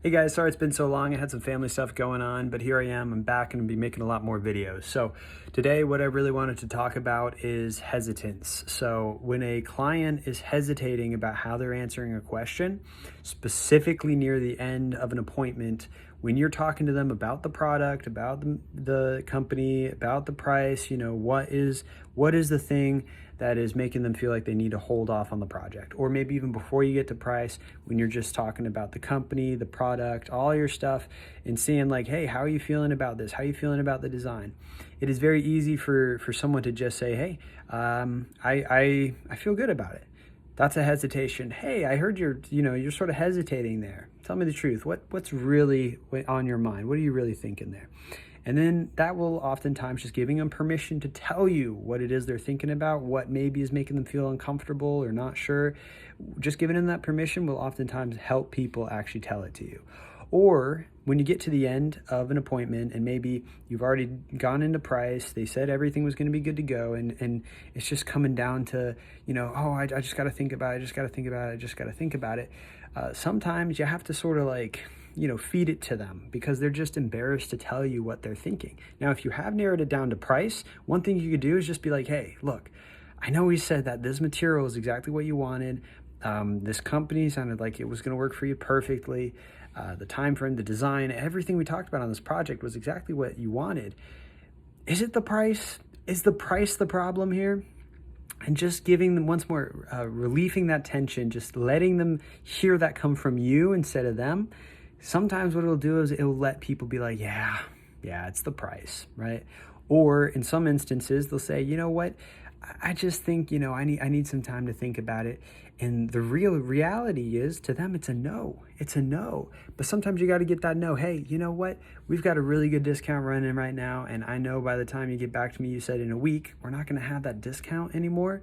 Hey guys, sorry it's been so long. I had some family stuff going on, but here I am. I'm back and I'll be making a lot more videos. So today what I really wanted to talk about is hesitance. So when a client is hesitating about how they're answering a question, specifically near the end of an appointment, when you're talking to them about the product, about the company, about the price, what is the thing that is making them feel like they need to hold off on the project? Or maybe even before you get to price, when you're just talking about the company, the product, all your stuff, and seeing like, hey, how are you feeling about this? How are you feeling about the design? It is very easy for someone to just say, hey, I feel good about it. That's a hesitation. Hey, I heard you're sort of hesitating there. Tell me the truth. What's really on your mind? What are you really thinking there? And then that will oftentimes just giving them permission to tell you what it is they're thinking about, what maybe is making them feel uncomfortable or not sure. Just giving them that permission will oftentimes help people actually tell it to you. Or when you get to the end of an appointment and maybe you've already gone into price, they said everything was going to be good to go, and it's just coming down to, I just got to think about it, I just got to think about it, I just got to think about it. Sometimes you have to sort of feed it to them because they're just embarrassed to tell you what they're thinking. Now, if you have narrowed it down to price, one thing you could do is just be like, hey, look, I know we said that this material is exactly what you wanted. This company sounded like it was going to work for you perfectly. The time frame, the design, everything we talked about on this project was exactly what you wanted. Is it the price? Is the price the problem here? And just giving them once more, relieving that tension, just letting them hear that come from you instead of them. Sometimes what it'll do is it'll let people be like, yeah, it's the price, right? Or in some instances, they'll say, you know what? I just think, I need some time to think about it. And the real reality is, to them, it's a no. It's a no. But sometimes you got to get that no. Hey, you know what? We've got a really good discount running right now. And I know by the time you get back to me, you said in a week, we're not going to have that discount anymore.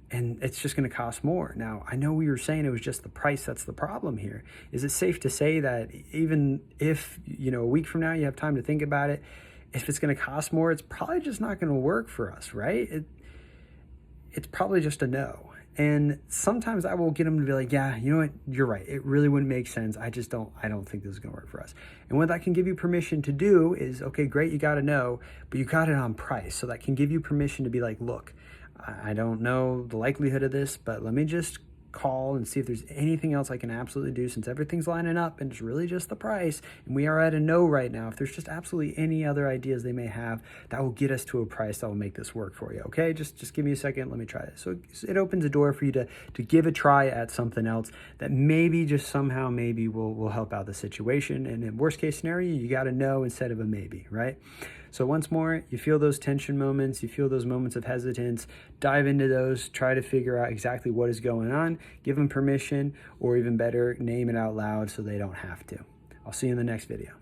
And it's just going to cost more. Now, I know we were saying it was just the price that's the problem here. Is it safe to say that even if, a week from now you have time to think about it, if it's going to cost more, it's probably just not going to work for us, right? It's probably just a no. And sometimes I will get them to be like, yeah, you know what? You're right. It really wouldn't make sense. I don't think this is going to work for us. And what that can give you permission to do is, okay, great, you got to know, but you got it on price. So that can give you permission to be like, look, I don't know the likelihood of this, but let me just call and see if there's anything else I can absolutely do, since everything's lining up and it's really just the price and we are at a no right now. If there's just absolutely any other ideas they may have that will get us to a price that will make this work for you, okay? Just give me a second, let me try this. So it opens a door for you to give a try at something else that maybe just somehow maybe will help out the situation. And in worst case scenario, you got a no instead of a maybe, right? So once more, you feel those tension moments, you feel those moments of hesitance, dive into those, try to figure out exactly what is going on, give them permission, or even better, name it out loud so they don't have to. I'll see you in the next video.